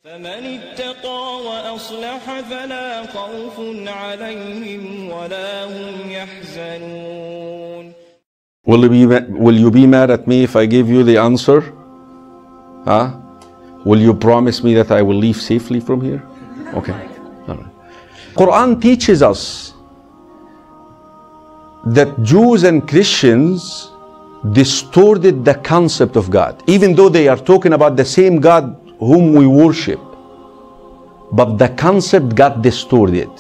فمن اتقى وأصلح فلا خوف عليهم ولا هم يحزنون. Will you be mad at me if I give you the answer? Huh? Will you promise me that I will leave safely from here? Okay. All right. Quran teaches us that Jews and Christians distorted the concept of God, even though they are talking about the same God whom we worship, but the concept got distorted.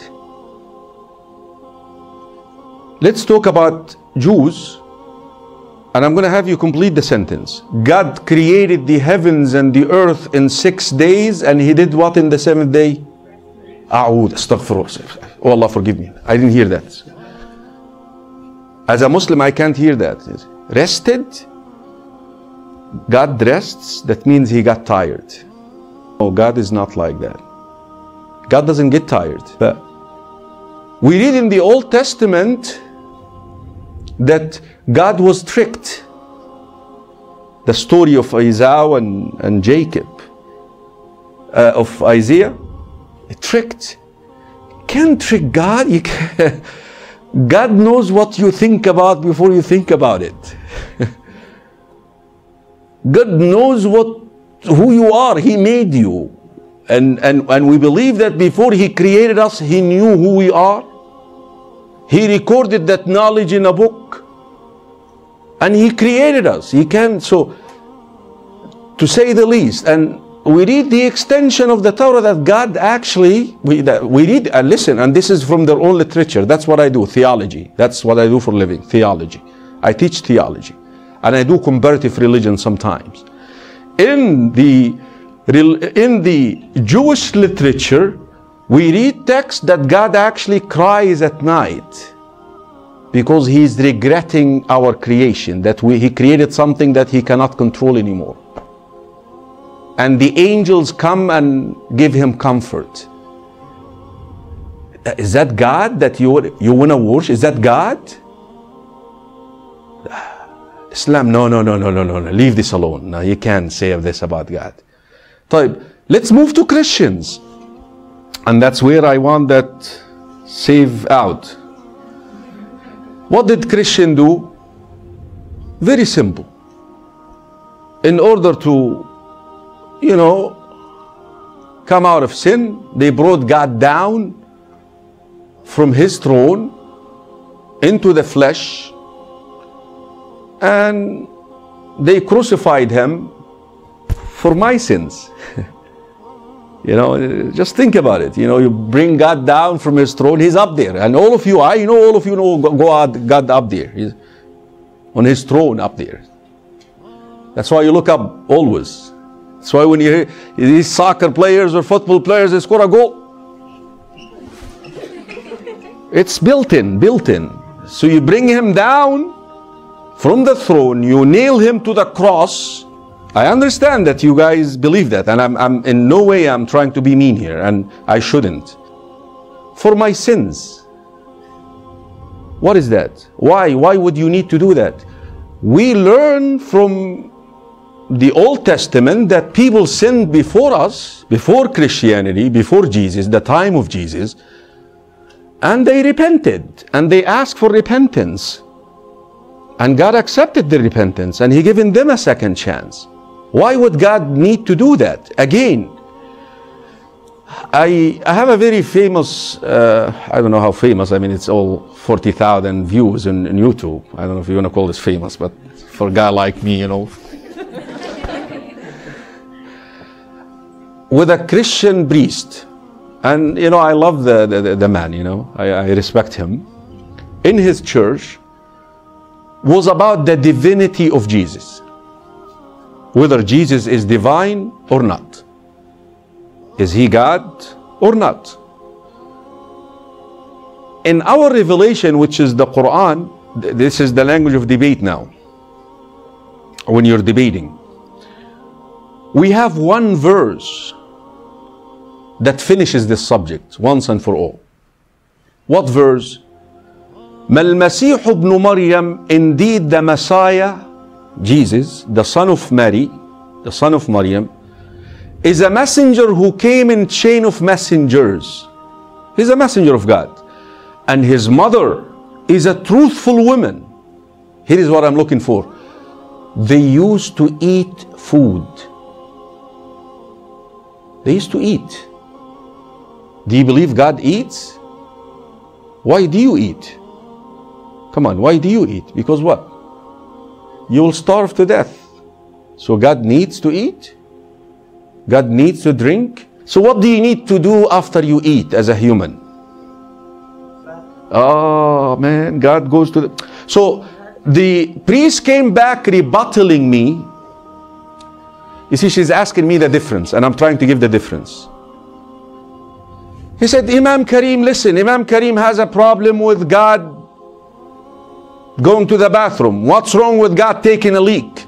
Let's talk about Jews, and I'm going to have you complete the sentence. God created the heavens and the earth in 6 days, and He did what in the seventh day? Astaghfirullah. Oh Allah, forgive me. I didn't hear that. As a Muslim, I can't hear that. Rested? God rests, that means He got tired. No, God is not like that. God doesn't get tired. But we read in the Old Testament that God was tricked. The story of Esau and Jacob, of Isaiah, tricked. You can't trick God. You can't. God knows what you think about before you think about it. God knows who you are. He made you. And we believe that before He created us, He knew who we are. He recorded that knowledge in a book. And He created us. He can, so, to say the least. And we read the extension of the Torah that God actually, we read, and listen, and this is from their own literature. That's what I do, theology. That's what I do for a living, theology. I teach theology. And I do comparative religion sometimes. In the Jewish literature, we read texts that God actually cries at night because He's regretting our creation, that He created something that He cannot control anymore. And the angels come and give Him comfort. Is that God that you want to worship? Is that God? Islam, no. Leave this alone. No, you can't say this about God. Let's move to Christians. And that's where I want that save out. What did Christians do? Very simple. In order to, come out of sin, they brought God down from His throne into the flesh, and they crucified Him for my sins. Just think about it. You bring God down from His throne, He's up there. And all of you, I know all of you know God up there. He's on His throne up there. That's why you look up always. That's why when you hear these soccer players or football players, they score a goal. It's built in. So you bring Him down from the throne, you nail Him to the cross. I understand that you guys believe that, and I'm in no way I'm trying to be mean here, and I shouldn't. For my sins. What is that? Why would you need to do that? We learn from the Old Testament that people sinned before us, before Christianity, before Jesus, the time of Jesus, and they repented, and they asked for repentance. And God accepted their repentance, and He given them a second chance. Why would God need to do that? Again, I have a very famous, I don't know how famous, I mean it's all 40,000 views on YouTube. I don't know if you want to call this famous, but for a guy like me, with a Christian priest. And I love the man, I respect him. In his church, was about the divinity of Jesus. Whether Jesus is divine or not. Is He God or not? In our revelation, which is the Quran, this is the language of debate now. When you're debating, we have one verse that finishes this subject once and for all. What verse? ما المسيح ابن مريم, indeed the Messiah, Jesus, the son of Mary, the son of Maryam, is a messenger who came in chain of messengers. He's a messenger of God. And his mother is a truthful woman. Here is what I'm looking for. They used to eat food. They used to eat. Do you believe God eats? Why do you eat? Come on, why do you eat? Because what? You will starve to death. So God needs to eat? God needs to drink? So what do you need to do after you eat as a human? Oh man, God goes to the... So the priest came back rebuttaling me. You see, she's asking me the difference, and I'm trying to give the difference. He said, Imam Karim, listen, Imam Karim has a problem with God going to the bathroom. What's wrong with God taking a leak?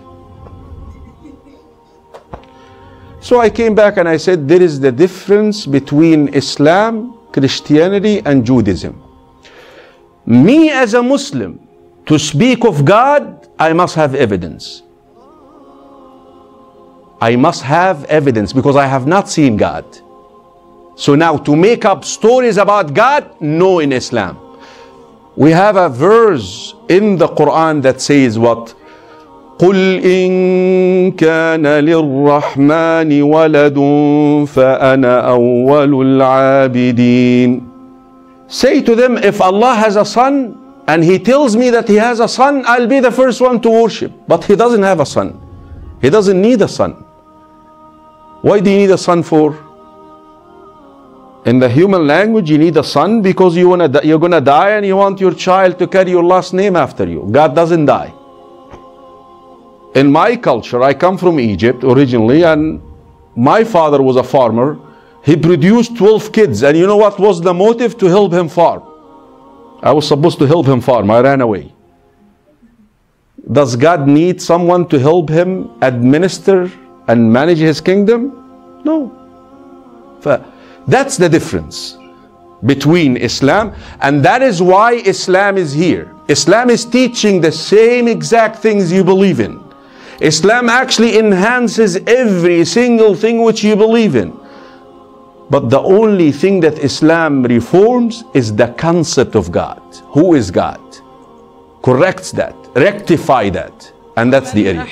So I came back and I said, there is the difference between Islam, Christianity, and Judaism. Me as a Muslim, to speak of God, I must have evidence. I must have evidence because I have not seen God. So now to make up stories about God, no, in Islam. We have a verse in the Quran that says what? قُلْ إِن كَانَ لِلرَّحْمَنِ وَلَدٌ فَأَنَا أَوَّلُ الْعَابِدِينَ. Say to them, if Allah has a son and He tells me that He has a son, I'll be the first one to worship. But He doesn't have a son. He doesn't need a son. Why do you need a son for? In the human language, you need a son because you're gonna die and you want your child to carry your last name after you. God doesn't die. In my culture, I come from Egypt originally, and my father was a farmer. He produced 12 kids, and you know what was the motive? To help him farm. I was supposed to help him farm. I ran away. Does God need someone to help him administer and manage his kingdom? No. That's the difference between Islam, and that is why Islam is here. Islam is teaching the same exact things you believe in. Islam actually enhances every single thing which you believe in. But the only thing that Islam reforms is the concept of God. Who is God? Corrects that, rectify that. And that's the area.